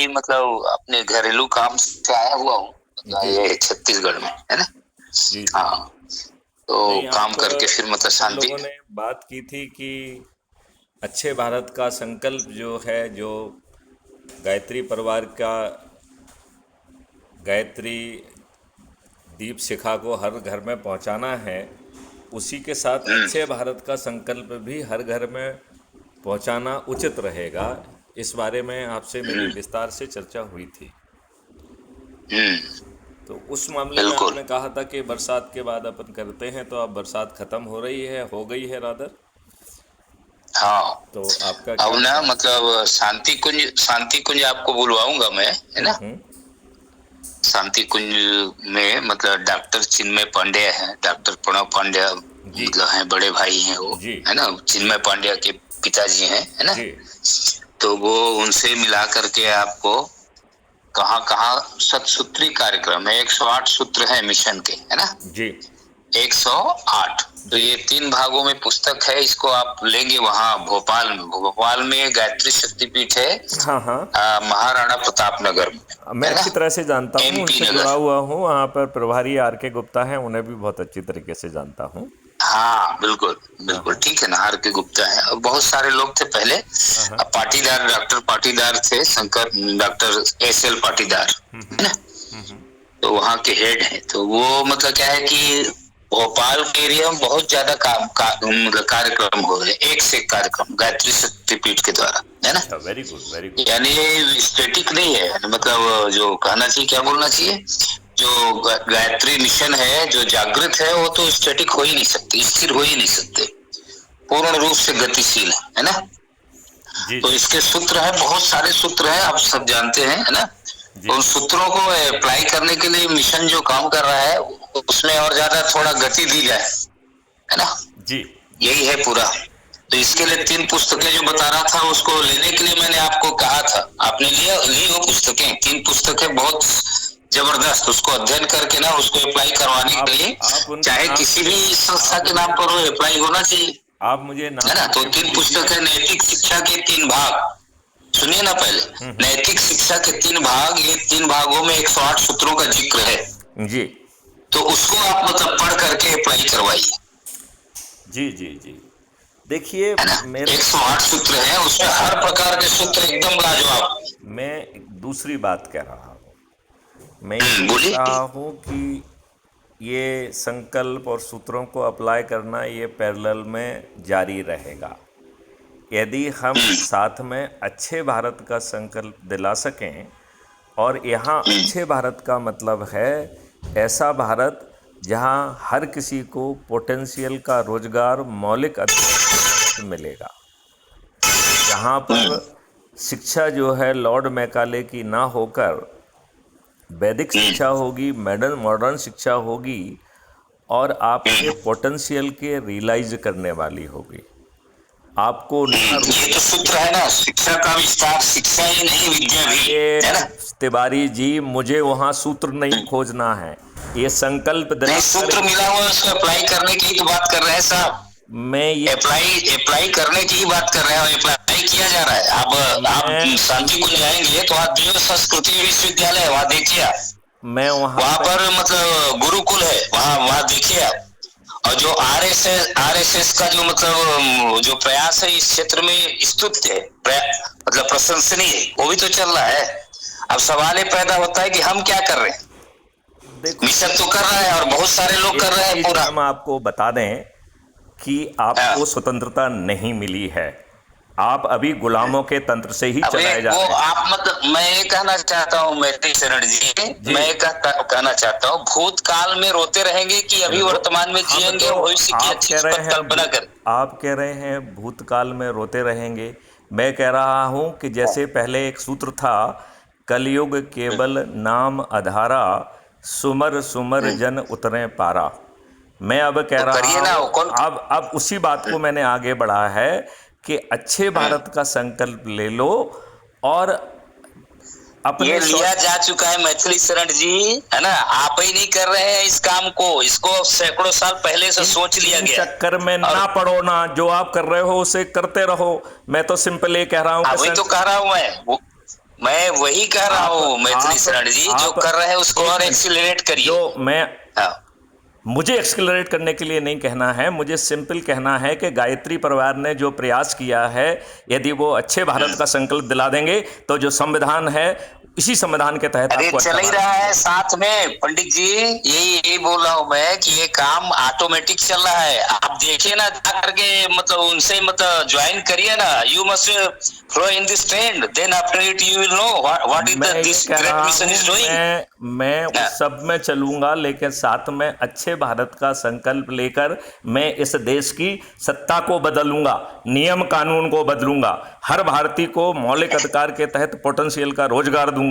अभी मतलब अपने घरेलू काम से आया हुआ हूँ, मतलब जी ये छत्तीसगढ़ में है ना। जी जी। हाँ, तो नहीं, काम आप करके फिर मतलब अपन शांति। लोगों ने बात की थी कि अच्छे भारत का संकल्प जो है, जो गायत्री परिवार का गायत्री दीप शिखा को हर घर में पहुंचाना है, उसी के साथ हम्म अच्छे भारत का संकल्प भी हर घर में पहुंचाना उचित रहेगा। इस बारे में आपसे मेरी हम्म विस्तार से चर्चा हुई थी। हम्म, तो उस मामले में बिल्कुल। आपने कहा था कि बरसात के बाद अपन करते हैं, तो अब बरसात ख़त्म हो रही है, हो गई है रादर। हाँ, तो आपका अब क्या ना विचार है? मतलब शांति कुंज आपको बुलवाऊंगा मैं, है ना। हम्म। शांति कुंज में मतलब डॉक्टर चिन्मय पांड्या है, डॉक्टर प्रणव पांड्या जी मतलब हैं, बड़े भाई हैं वो, जी है ना। चिन्मय पांड्या के पिताजी हैं, है ना। जी तो वो उनसे मिला करके आपको कहाँ कहाँ सतसूत्री कार्यक्रम है, 108 सूत्र है मिशन के, है ना। जी 108, तो जी। ये 3 भागों में पुस्तक है। इसको आप लेंगे वहाँ भोपाल में गायत्री शक्तिपीठ है, हाँ हाँ, महाराणा प्रताप नगर में, मैं है ना, अच्छी तरह से जानता हूँ, एमपी उनसे जुड़ा नगर। हुआ हूँ। वहाँ पर प्रभारी आर के गुप्ता हैं, उन्हें भी बहुत अच्छी तरीके से जानता हूँ। हाँ बिल्कुल हाँ बिल्कुल, हाँ ठीक है ना। आर के गुप्ता है और बहुत सारे लोग थे पहले। हाँ हाँ। अब पाटीदार, डॉक्टर पाटीदार थे, Shankar doctor S L Patidar, है ना। तो वहाँ के हेड है। तो वो मतलब क्या है कि भोपाल के एरिया में बहुत ज्यादा मतलब कार्यक्रम हो रहे, एक से एक कार्यक्रम गायत्री शक्तिपीठ के द्वारा, है ना। अच्छा, वेरी गुड वेरी गुड। यानी ये स्टेटिक नहीं है, मतलब जो कहना चाहिए, क्या बोलना चाहिए, जो गायत्री मिशन है, जो जागृत है, वो तो स्टेटिक हो ही नहीं सकती, स्थिर हो ही नहीं सकते, पूर्ण रूप से गतिशील है ना। जी तो जी इसके सूत्र है, बहुत सारे सूत्र हैं, आप सब जानते हैं, है ना। जी उन सूत्रों को अप्लाई करने के लिए मिशन जो काम कर रहा है, उसमें और ज्यादा थोड़ा गति दी जाए, है ना। जी। यही है पूरा। तो इसके लिए 3 पुस्तकें जो बता रहा था, उसको लेने के लिए मैंने आपको कहा था, आपने ली वो पुस्तकें। 3 पुस्तकें बहुत जबरदस्त, उसको अध्ययन करके ना उसको अप्लाई करवाने के लिए, आप उनके चाहे नाम किसी मुझे भी संस्था आप के नाम पर वो अप्लाई होना चाहिए, आप मुझे है नाम ना। तो उनके 3 दीजिए। पुस्तक है, नैतिक शिक्षा के 3 भाग। सुनिए ना पहले, नैतिक शिक्षा के 3 भाग, ये 3 भागों में 108 सूत्रों का जिक्र है। जी तो उसको आप मतलब पढ़ करके अप्लाई करवाइए, जी जी जी। देखिए, है ना। मेरे 108 सूत्र है, उसमें हर प्रकार के सूत्र एकदम लाजवाब। मैं एक दूसरी बात कह रहा हूँ। मैं ये कह बोलिए। रहा हूँ कि ये संकल्प और सूत्रों को अप्लाई करना ये पैरेलल में जारी रहेगा। यदि हम साथ में अच्छे भारत का संकल्प दिला सकें, और यहाँ अच्छे भारत का मतलब है ऐसा भारत जहाँ हर किसी को पोटेंशियल का रोजगार मौलिक अधिकार के तहत मिलेगा, जहाँ पर शिक्षा जो है लॉर्ड मैकाले की ना होकर वैदिक शिक्षा होगी, मॉडर्न शिक्षा होगी, और आपके पोटेंशियल के रियलाइज करने वाली होगी। आपको ना ये तो सूत्र है ना, शिक्षा का विस्तार, शिक्षा ही नहीं विद्या भी, है ये ना। तिवारी जी, मुझे वहाँ सूत्र नहीं खोजना है, ये संकल्प नहीं, दिलाकर सूत्र मिला हुआ है, उसको अप्लाई करने की तो बात कर रहे हैं साहब। मैं ये अप्लाई अप्लाई करने की ही बात कर रहे हैं, और अप्लाई किया जा रहा है। आप मैं शांति कुंज जाएंगे तो आप देव संस्कृति विश्वविद्यालय है, वहाँ देखिए आप। मैं वहाँ वहाँ पे पर मतलब गुरुकुल है, वहाँ वहाँ देखिए आप। और जो आरएसएस का जो मतलब जो प्रयास है इस क्षेत्र में स्तुत्य है, मतलब प्रशंसनीय है, वो भी तो चल रहा है। अब सवाल ये पैदा होता है कि हम क्या कर रहे हैं। देखो, मिशन तो कर रहा है और बहुत सारे लोग कर एक रहे हैं चीज पूरा। हम आपको बता दें कि हाँ। आपको स्वतंत्रता नहीं मिली है। आप अभी गुलामों के तंत्र से ही अब चलाए एक जा वो रहे हैं। आप मतलब, मैं ये कहना चाहता हूँ मैत्री शरण जी, जी, मैं ये कहना चाहता हूँ, भूतकाल में रोते रहेंगे कि अभी वर्तमान में हम जिएंगे तो और भविष्य की आप अच्छी कह रहे हैं कल्पना करें। आप कह रहे हैं भूतकाल में रोते रहेंगे। मैं कह रहा हूं कि जैसे पहले एक सूत्र था, कलयुग केवल नाम अधारा, सुमर सुमर जन उतरे पारा। मैं अब कह तो रहा करिए ना, हूं, वो कौन। अब उसी बात को मैंने आगे बढ़ा है कि अच्छे भारत का संकल्प ले लो, और ये अपने लिया जा चुका है मैथिली शरण जी, है ना। आप ही नहीं कर रहे हैं इस काम को, इसको सैकड़ों साल पहले से इन सोच लिया इन गया है। चक्कर में और ना पड़ो ना, जो आप कर रहे हो उसे करते रहो। मैं तो सिंपल ये कह रहा हूं कि अभी तो कह रहा हूं मैं, मैं वही कह रहा हूँ मैथिली शरण जी, जो कर रहे हैं उसको और एक्सीलरेट करिए। जो मैं हाँ। मुझे एक्सलरेट करने के लिए नहीं कहना है, मुझे सिंपल कहना है कि गायत्री परिवार ने जो प्रयास किया है, यदि वो अच्छे भारत का संकल्प दिला देंगे तो जो संविधान है इसी संविधान के तहत अरे आपको चल ही रहा है साथ में पंडित जी, यही बोल रहा हूँ मैं कि ये काम ऑटोमेटिक चल रहा है। आप देखिए ना जा करके, मतलब उनसे मतलब ज्वाइन करिए ना। You must flow in this trend, then after it you will know what is this great mission is doing. मैं उस सब में चलूंगा, लेकिन साथ में अच्छे भारत का संकल्प लेकर मैं इस देश की सत्ता को बदलूंगा, नियम कानून को बदलूंगा, हर भारतीय को मौलिक अधिकार के तहत पोटेंशियल का रोजगार दूंगा,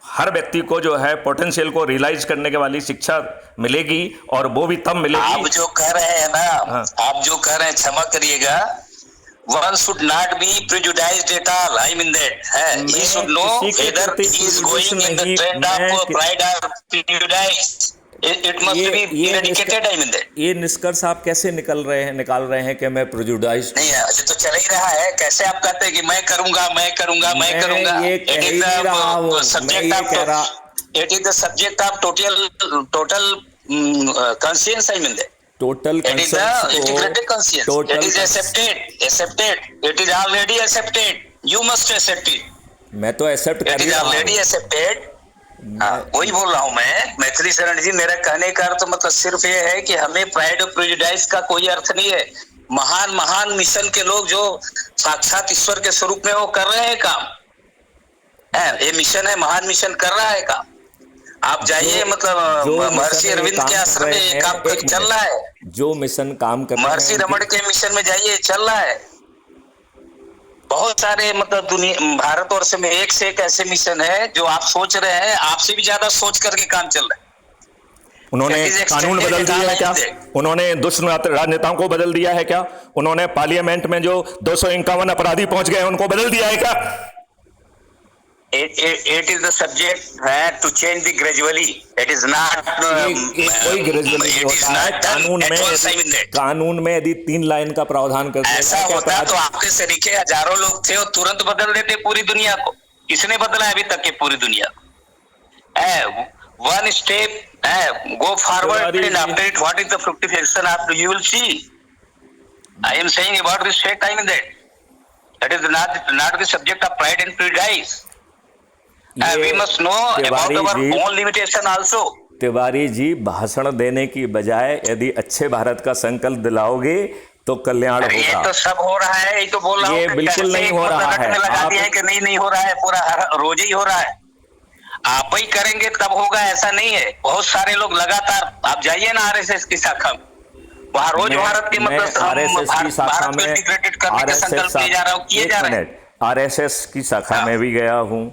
हर व्यक्ति को जो है पोटेंशियल को रियलाइज करने के वाली शिक्षा मिलेगी, और वो भी तब मिलेगी। आप जो कह रहे हैं ना, हाँ। आप जो कह रहे हैं, क्षमा करिएगा, one should not be prejudiced at all. I mean that he should know whether he is going in the trend of pride or prejudice. It must be eradicated. I mean that. ये निष्कर्ष आप कैसे निकाल रहे हैं कि मैं prejudice नहीं है, तो चल ही रहा है। कैसे आप कहते हैं कि मैं करूंगा मैं करूंगा मैं करूंगा? ये कह ही नहीं रहा हूं, मैं ये कह रहा, it is the subject of total conscience. I mean that. Total It is the integrated conscience. It is accepted. It is already accepted. You must accept it. मैं तो एक्सेप्ट कर It ही is रहा हूं। already accepted. हाँ, वही बोल रहा हूँ मैं मैथिली शरण जी। मेरा कहने का अर्थ मतलब सिर्फ ये है कि हमें प्राइड और प्रेजुडाइज का कोई अर्थ नहीं है। महान महान मिशन के लोग जो साक्षात ईश्वर के स्वरूप में वो कर रहे हैं काम है, ये मिशन है, महान मिशन कर रहा है काम। आप जाइए, मतलब महर्षि अरविंद के आश्रम में ये काम चल रहा है। जो मिशन काम कर रहे हैं, महर्षि रमण के मिशन में जाइए, चल रहा है। बहुत सारे मतलब दुनिया भारतवर्ष में एक से एक ऐसे मिशन है जो आप सोच रहे हैं, आपसे भी ज्यादा सोच करके काम चल रहा है। उन्होंने कानून बदल दिया है क्या? उन्होंने दुष्ट राजनेताओं को बदल दिया है क्या? उन्होंने पार्लियामेंट में जो 251 अपराधी पहुंच गए उनको बदल दिया है क्या? It is the subject to change the gradually. It is not कोई ग्रेजुअली नहीं होता है। कानून में यदि 3 लाइन का प्रावधान कर ऐसा होता तो आपके सरीखे हजारों लोग थे, वो तुरंत बदल देते पूरी दुनिया को। किसने बदला है अभी तक के पूरी दुनिया को? One step, go forward and after it, what is the fructification after you will see. I am saying about this fact, I mean that is not the subject of pride and prejudice. We must know about our own limitation also. Tiwari ji, भाषण देने की बजाय यदि अच्छे भारत का संकल्प दिलाओगे तो कल्याण होगा। ये तो सब हो रहा है, ये तो बोल रहा हूँ। ये बिल्कुल नहीं हो रहा है। लगा दिया है कि नहीं हो रहा है, पूरा रोज ही हो रहा है। आप ही करेंगे तब होगा, ऐसा नहीं है। बहुत सारे लोग लगातार, आप जाइए ना आरएसएस की शाखा में, वहाँ रोज भारत के मतलब आरएसएस की शाखा में इंटीग्रेटेड करने का संकल्प किए जा रहा है। आरएसएस की शाखा में भी गया हूँ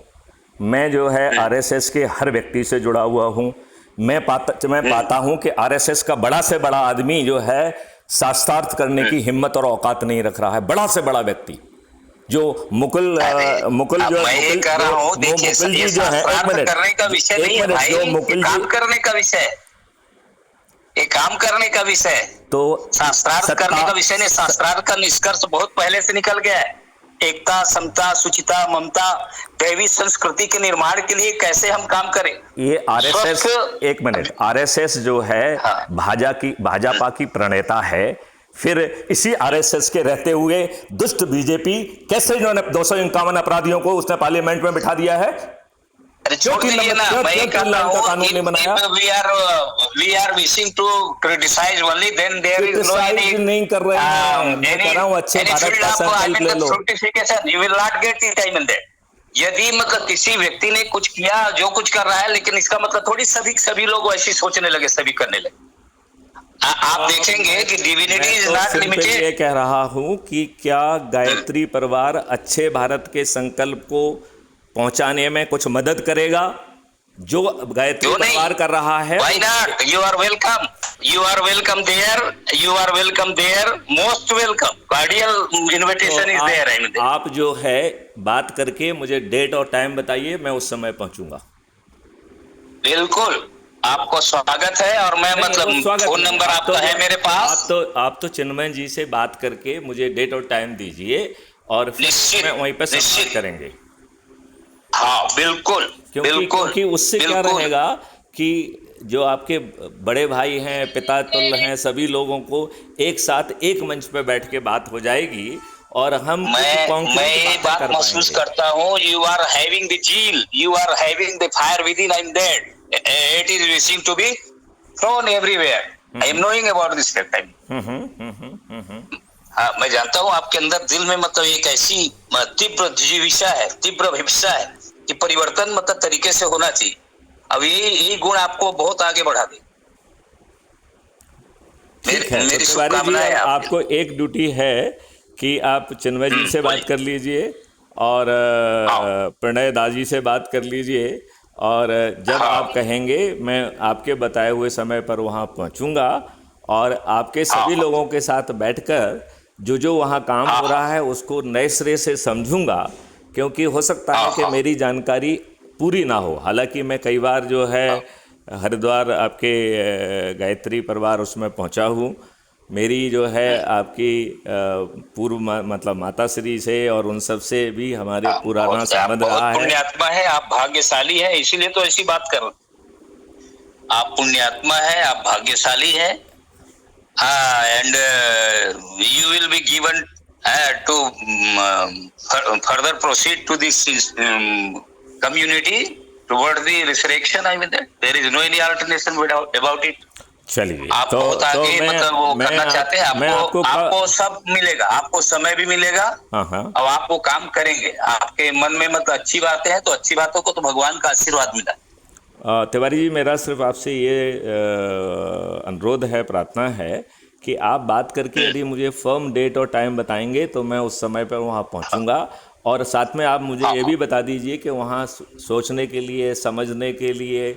मैं, जो है आरएसएस के हर व्यक्ति से जुड़ा हुआ हूँ। मैं पाता हूँ कि आरएसएस का बड़ा से बड़ा आदमी जो है शास्त्रार्थ करने की हिम्मत और औकात नहीं रख रहा है। बड़ा से बड़ा व्यक्ति जो मुकुल जी जो है, मुकुल जी, करने का विषय नहीं है भाई, काम करने का विषय है, ये काम करने का विषय है। तो शास्त्रार्थ करने का विषय नहीं। शास्त्रार्थ का निष्कर्ष बहुत पहले से निकल गया है। एकता, समता, सुचिता, ममता, दैवी संस्कृति के निर्माण के लिए कैसे हम काम करें। ये आरएसएस, एक मिनट, आरएसएस जो है भाजपा की प्रणेता है। फिर इसी आरएसएस के रहते हुए दुष्ट बीजेपी कैसे इन्होंने 251 अपराधियों को उसने पार्लियामेंट में बिठा दिया है? अरे छोड़ दीजिए ना, मैं कहता हूं कानून नहीं बनाया। We are wishing to criticize only, then there is no any, नहीं कर रहे हैं। मैं कह रहा हूं अच्छे भारत का संकल्प ले लो। Fructification you will not get it, I mean that. यदि मतलब किसी व्यक्ति ने कुछ किया, जो कुछ कर रहा है, लेकिन इसका मतलब थोड़ी सभी लोग ऐसी सोचने लगे, सभी करने लगे। आप देखेंगे कि डिविनिटी इज नॉट लिमिटेड। ये कह रहा हूं कि क्या गायत्री परिवार अच्छे भारत के संकल्प को पहुंचाने में कुछ मदद करेगा जो गायत्री परिवार कर रहा है? Why not? You are welcome. You are welcome there. You are welcome there. Most welcome. Cordial invitation is there. I mean, आप जो है बात करके मुझे डेट और टाइम बताइए, मैं उस समय पहुंचूंगा। बिल्कुल, आपको स्वागत है। और मैं मतलब फोन नंबर आपका है मेरे पास। आप तो चिन्मय जी से बात करके मुझे डेट और टाइम दीजिए और फिर मैं वहीं पे संपर्क करेंगे। हाँ बिल्कुल बिल्कुल क्योंकि उससे क्या बिल्कुल। रहेगा कि जो आपके बड़े भाई हैं, पिता तुल्य हैं, सभी लोगों को एक साथ एक मंच पे बैठ के बात हो जाएगी और हम कुछ मैं कॉन्क्रीट ये बातें बात कर महसूस पाएंगे। करता हूँ, you are having the zeal, you are having the fire within, I am that it is wishing to be thrown everywhere, I am knowing about this fact. हाँ, मैं जानता हूँ आपके अंदर दिल में मतलब एक ऐसी तीव्र जिज्ञासा है, तीव्र अभिप्सा है कि परिवर्तन मतलब तरीके से होना चाहिए। अब यही गुण आपको बहुत आगे बढ़ा दे। ठीक है, तो मेरी तिवारी जी शुभकामनाएं अब आपके आपको एक ड्यूटी है कि आप चिन्मय जी से बात बोलिए। कर लीजिए और हाँ प्रणय दाजी से बात कर लीजिए और जब हाँ आप कहेंगे मैं आपके बताए हुए समय पर वहाँ पहुँचूँगा और आपके हाँ सभी लोगों के साथ बैठकर जो वहाँ काम हाँ हो रहा है उसको नए सिरे से समझूंगा, क्योंकि हो सकता हाँ है कि हाँ मेरी जानकारी पूरी ना हो। हालांकि मैं कई बार जो है हाँ हरिद्वार आपके गायत्री परिवार उसमें पहुंचा हूँ। मेरी जो है आपकी पूर्व मतलब माता श्री से और उन सब से भी हमारे पुराना आप संबंध बहुत रहा है। पुण्यात्मा है, आप भाग्यशाली है, इसीलिए तो ऐसी बात कर रहे हैं। आप पुण्यात्मा है, आप भाग्यशाली है। हाँ, and you will be given to further proceed to this community toward the resurrection. I mean that there is no any alternation about it. चलिए, आप तो बहुत आगे मैं मतलब वो मैं करना चाहते हैं, मैं आपको आपको आपको सब मिलेगा, आपको समय भी मिलेगा हाँ हाँ। और आप वो काम करेंगे। आपके मन में मतलब अच्छी बातें हैं, तो अच्छी बातों को तो भगवान का आशीर्वाद मिला। तिवारी जी, मेरा सिर्फ आपसे ये अनुरोध है, प्रार्थना है कि आप बात करके यदि मुझे फर्म डेट और टाइम बताएंगे तो मैं उस समय पर वहाँ पहुँचूँगा। और साथ में आप मुझे हाँ ये भी हाँ बता दीजिए कि वहाँ सोचने के लिए, समझने के लिए,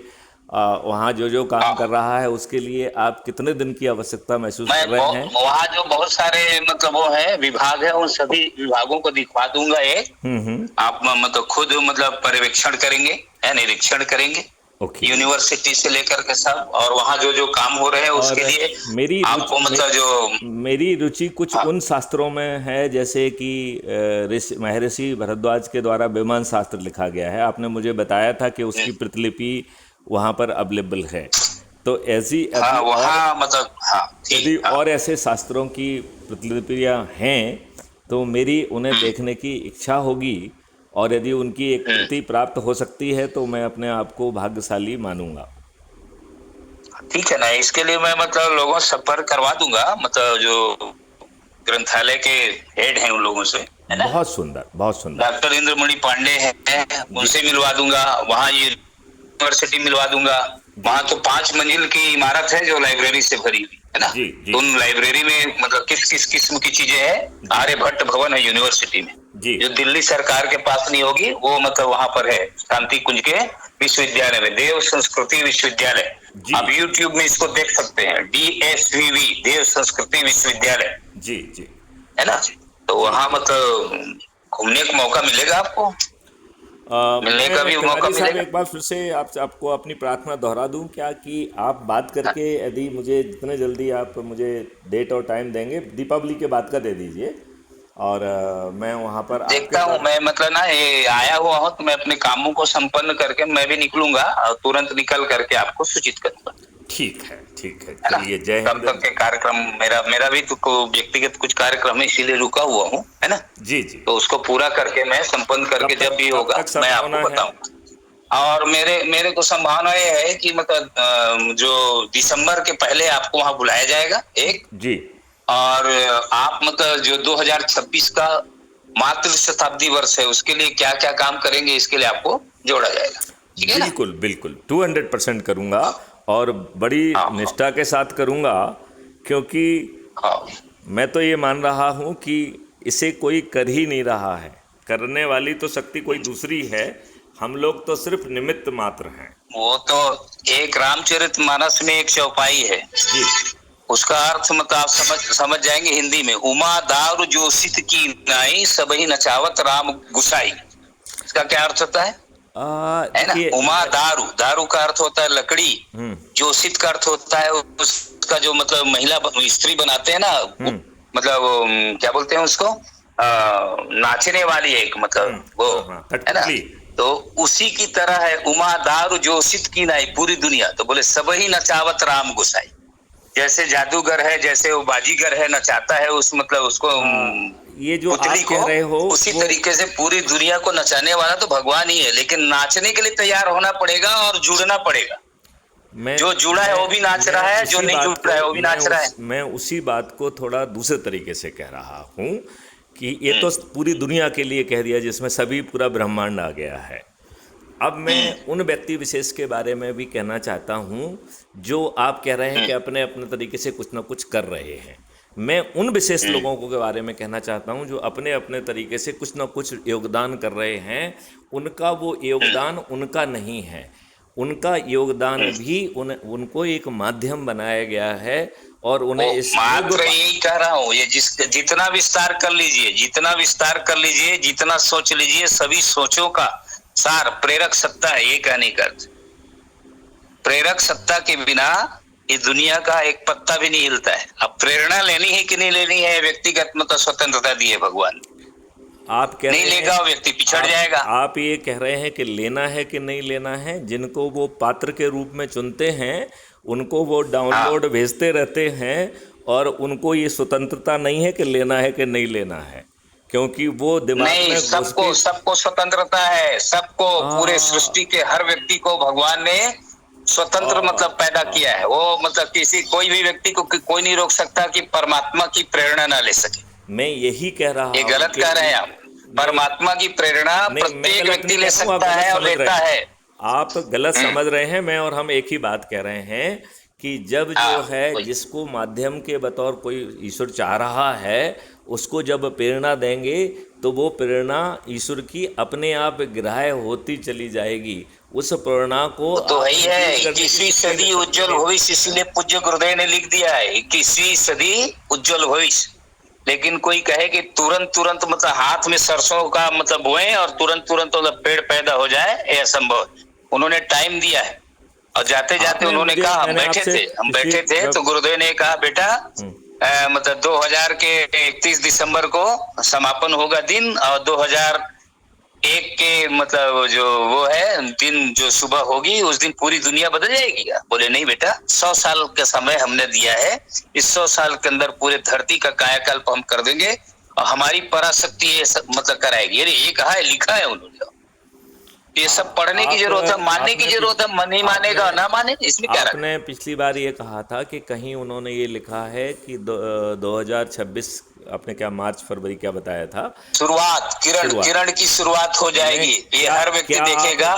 वहाँ जो काम कर हाँ। रहा है उसके लिए आप कितने दिन की आवश्यकता महसूस मैं कर रहे हैं? वहाँ जो बहुत सारे मतलब वो है विभाग है, उन सभी विभागों को दिखवा दूंगा। एक हम्म। आप मतलब खुद मतलब पर्यवेक्षण करेंगे या निरीक्षण करेंगे, ओके। यूनिवर्सिटी से लेकर के सब, और वहाँ जो जो काम हो रहे हैं और उसके लिए मेरी आपको मतलब जो मेरी रुचि कुछ हाँ, उन शास्त्रों में है जैसे कि महर्षि भरद्वाज के द्वारा विमान शास्त्र लिखा गया है। आपने मुझे बताया था कि उसकी प्रतिलिपि वहाँ पर अवेलेबल है। तो ऐसी हाँ वहाँ मतलब हाँ यदि ठीक। हाँ और ऐसे शास्त्रों की प्रतिलिपियाँ हैं तो मेरी उन्हें देखने की इच्छा होगी और यदि उनकी एक प्रति प्राप्त हो सकती है तो मैं अपने आप को भाग्यशाली मानूंगा। ठीक है ना, इसके लिए मैं मतलब लोगों से संपर्क करवा दूंगा, मतलब जो ग्रंथालय के हेड हैं उन लोगों से, है ना। बहुत सुंदर, बहुत सुंदर। डॉक्टर इंद्रमणि पांडे हैं, जी उनसे मिलवा दूंगा। वहाँ यूनिवर्सिटी मिलवा दूंगा। जी वहाँ तो 5 मंजिल की इमारत है जो लाइब्रेरी से भरी हुई है ना। जी जी तो उन लाइब्रेरी में मतलब किस किस किस्म की चीजें हैं। जी आर्यभट्ट भवन है यूनिवर्सिटी में, जी जो दिल्ली सरकार के पास नहीं होगी, वो मतलब वहाँ पर है शांति कुंज के विश्वविद्यालय में, देव संस्कृति विश्वविद्यालय। जी आप YouTube में इसको देख सकते हैं, DSVV, देव संस्कृति विश्वविद्यालय, जी जी है ना। तो जी वहाँ जी। मतलब घूमने का मौका मिलेगा आपको, मिलने का मैं भी मौका तिवारी साहब मिलेगा। एक बार फिर से आपको अपनी प्रार्थना दोहरा दूं क्या कि आप बात करके यदि मुझे जितने जल्दी आप मुझे डेट और टाइम देंगे, दीपावली के बाद का दे दीजिए और मैं वहाँ पर आपके देखता हूँ साथ। मैं मतलब ना ये आया हुआ हूँ, तो मैं अपने कामों को संपन्न करके मैं भी निकलूंगा और तुरंत निकल करके आपको सूचित करूंगा, ठीक है, ठीक है, है ना। चलिए, जय तब हिंद। तक के कार्यक्रम मेरा मेरा भी तो व्यक्तिगत कुछ कार्यक्रम है, इसीलिए रुका हुआ हूँ, है ना। जी जी। तो उसको पूरा करके मैं संपन्न करके जब भी कब होगा तक मैं आपको संभावना है? बताऊंगा। और मेरे मेरे को संभावना ये है कि मतलब जो दिसंबर के पहले आपको वहां बुलाया जाएगा एक। जी और आप मतलब जो 2026 का मातृ शताब्दी वर्ष है, उसके लिए क्या क्या काम करेंगे इसके लिए आपको जोड़ा जाएगा, ठीक है ना। बिल्कुल बिल्कुल 200% करूँगा और बड़ी हाँ हाँ निष्ठा के साथ करूँगा, क्योंकि हाँ। मैं तो ये मान रहा हूँ कि इसे कोई कर ही नहीं रहा है। करने वाली तो शक्ति कोई दूसरी है, हम लोग तो सिर्फ निमित्त मात्र हैं। वो तो एक रामचरितमानस में एक चौपाई है, जी उसका अर्थ मतलब आप समझ जाएंगे हिंदी में। उमा दारू जोशित की नाई, सबही नचावत राम गुसाई। इसका क्या अर्थ होता है ना। देखिए उमा दारू, दारू का अर्थ होता है लकड़ी, जोशित का अर्थ होता है उसका जो मतलब महिला स्त्री बनाते हैं ना, मतलब क्या बोलते हैं उसको, नाचने वाली एक मतलब वो, हाँ, है ना। कठपुतली। तो उसी की तरह है, उमा दारू जोशित की नाई पूरी दुनिया, तो बोले सब ही नचावत राम गोसाई। जैसे जादूगर है, जैसे वो बाजीगर है, नचाता है उस मतलब उसको ये जो पुतली आप को, कह रहे हो उसी तरीके से पूरी दुनिया को नचाने वाला तो भगवान ही है, लेकिन नाचने के लिए तैयार होना पड़ेगा और जुड़ना पड़ेगा। जो जुड़ा है वो भी नाच रहा है, जो नहीं जुड़ रहा है वो भी नाच रहा है। मैं उसी बात को थोड़ा दूसरे तरीके से कह रहा हूँ कि ये तो पूरी दुनिया के लिए कह दिया जिसमें सभी पूरा ब्रह्मांड आ गया है। अब मैं उन व्यक्ति विशेष के बारे में भी कहना चाहता हूँ जो आप कह रहे हैं कि अपने अपने तरीके से कुछ ना कुछ कर रहे हैं। मैं उन विशेष लोगों को के बारे में कहना चाहता हूँ जो अपने अपने तरीके से कुछ ना कुछ योगदान कर रहे हैं। उनका वो योगदान उनका नहीं है, उनका योगदान भी उनको एक माध्यम बनाया गया है और उन्हें इस मात्र यही कह रहा हूँ, ये जितना विस्तार कर लीजिए, जितना विस्तार कर लीजिए, जितना सोच लीजिए, सभी सोचों का सार प्रेरक सत्ता है। ये कहने का प्रेरक सत्ता के बिना इस दुनिया का एक पत्ता भी नहीं हिलता है। अब प्रेरणा लेनी है कि नहीं लेनी है, व्यक्तिगत मतलब स्वतंत्रता दी है भगवान। आप कह नहीं लेगा व्यक्ति पिछड़ जाएगा। आप ये कह रहे हैं कि लेना है कि नहीं लेना है, जिनको वो पात्र के रूप में चुनते हैं उनको वो डाउनलोड भेजते रहते हैं और उनको ये स्वतंत्रता नहीं है कि लेना है कि नहीं लेना है, क्योंकि वो दिमाग नहीं, में सबको स्वतंत्रता है, सबको, पूरे सृष्टि के हर व्यक्ति को भगवान ने स्वतंत्र मतलब पैदा किया है। वो मतलब किसी कोई भी व्यक्ति को कोई नहीं रोक सकता कि परमात्मा की प्रेरणा ना ले सके। मैं यही कह रहा हूँ, ये गलत कह रहे हैं आप। परमात्मा की प्रेरणा प्रत्येक व्यक्ति ले सकता है और लेता है। आप गलत समझ रहे हैं। मैं और हम एक ही बात कह रहे हैं कि जब जो है जिसको माध्यम के बतौर कोई ईश्वर चाह रहा है उसको जब प्रेरणा देंगे तो वो प्रेरणा ईश्वर की अपने आप ग्राह्य होती चली जाएगी। उस प्रेरणा को तो वही है 21वीं सदी उज्जवल भविष्य, इसीलिए पूज्य गुरुदेव ने लिख दिया है 21वीं सदी उज्जवल भविष्य। लेकिन कोई कहे कि तुरंत मतलब हाथ में सरसों का मतलब बोए और तुरंत मतलब पेड़ पैदा हो जाए, ये असंभव। उन्होंने टाइम दिया है और जाते जाते उन्होंने कहा, हम बैठे थे तो गुरुदेव ने कहा बेटा मतलब 2000 के 31 दिसंबर को समापन होगा दिन, और 2001 के मतलब जो वो है दिन जो सुबह होगी उस दिन पूरी दुनिया बदल जाएगी क्या? बोले नहीं बेटा, 100 साल का समय हमने दिया है, इस 100 साल के अंदर पूरे धरती का कायाकल्प हम कर देंगे और हमारी पराशक्ति ये मतलब कराएगी। ये कहा है, लिखा है उन्होंने। ये सब पढ़ने की जरूरत है, मानने की जरूरत है। नहीं मानेगा ना माने, इसमें क्या? आपने पिछली बार ये कहा था कि कहीं उन्होंने ये लिखा है कि 2026, आपने क्या मार्च फरवरी क्या बताया था, शुरुआत किरण की शुरुआत हो जाएगी। ये हर व्यक्ति देखेगा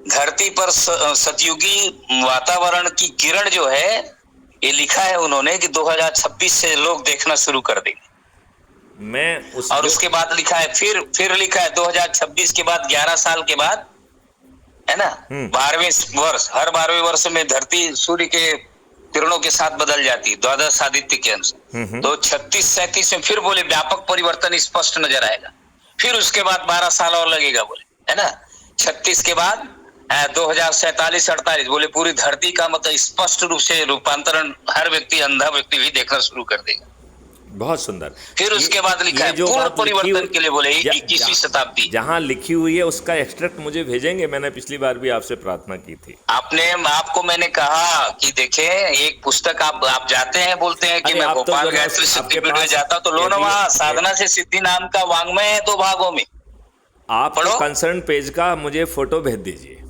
धरती पर सतयुगी वातावरण की किरण जो है, ये लिखा है उन्होंने कि 2026 से लोग देखना शुरू कर देंगे। और उसके बाद लिखा है फिर लिखा है 2026 के बाद 11 साल के बाद, है ना, 12वें वर्ष, हर 12वें वर्ष में धरती सूर्य के किरणों के साथ बदल जाती है द्वादश आदित्य के अनुसार। तो 36-37 में फिर बोले व्यापक परिवर्तन स्पष्ट नजर आएगा। फिर उसके बाद 12 साल और लगेगा बोले, है ना। 36 के बाद 2047-48 बोले पूरी धरती का मतलब स्पष्ट रूप से रूपांतरण हर व्यक्ति, अंधा व्यक्ति भी देखना शुरू कर देगा। बहुत सुंदर। फिर उसके बाद लिखा है पूर्ण परिवर्तन के लिए बोले 21वीं शताब्दी। जहां लिखी हुई है उसका एक्सट्रैक्ट मुझे भेजेंगे, मैंने पिछली बार भी आपसे प्रार्थना की थी। आपको मैंने कहा कि देखें एक पुस्तक आप जाते हैं, बोलते हैं कि मैं भोपाल गायत्री शक्तिपीठ में जाता हूँ, तो लो ना, वहाँ साधना से सिद्धि नाम का वाङ्मय है 2 भागों में। आप कंसर्न पेज का मुझे फोटो भेज दीजिए।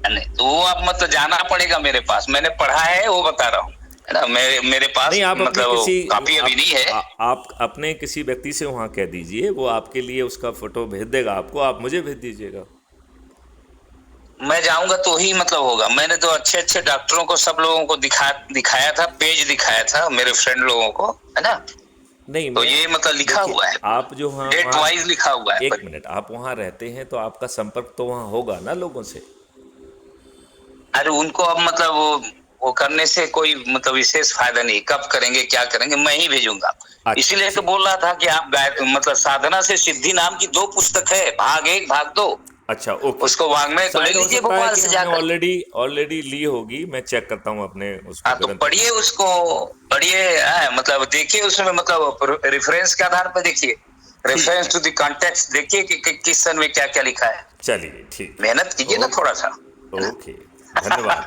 नहीं तो वो आप मतलब जाना पड़ेगा मेरे पास, मैंने पढ़ा है वो बता रहा हूँ, है ना। मेरे पास नहीं, आप मतलब काफी अभी नहीं है। आप अपने किसी व्यक्ति से वहाँ कह दीजिए, वो आपके लिए उसका फोटो भेज देगा आपको, आप मुझे भेज दीजिएगा। मैं जाऊंगा तो ही मतलब होगा। मैंने तो अच्छे डॉक्टरों को, सब लोगों को दिखाया था, पेज दिखाया था मेरे फ्रेंड लोगों को, है ना। नहीं तो ये मतलब लिखा हुआ है, आप जो डेट वाइज लिखा हुआ है। 1 मिनट, आप वहाँ रहते हैं तो आपका संपर्क तो वहाँ होगा ना लोगों से। अरे उनको अब मतलब वो करने से कोई मतलब विशेष फायदा नहीं। कब करेंगे, क्या करेंगे, मैं ही भेजूंगा। अच्छा। इसीलिए तो बोल रहा था कि आप मतलब साधना से सिद्धि नाम की 2 पुस्तक है, भाग 1 भाग 2। अच्छा, ओके। उसको वाङ्मय को ले लीजिए भोपाल से जाकर। ऑलरेडी ली होगी, मैं चेक करता हूँ अपने उसको। तो पढ़िए उसको, पढ़िए, मतलब देखिए उसमें मतलब रेफरेंस के आधार पर देखिए। रेफरेंस टू द कॉन्टेक्स्ट देखिए कि किस सन में क्या क्या लिखा है। चलिए ठीक, मेहनत कीजिए ना थोड़ा सा। ओके, धन्यवाद।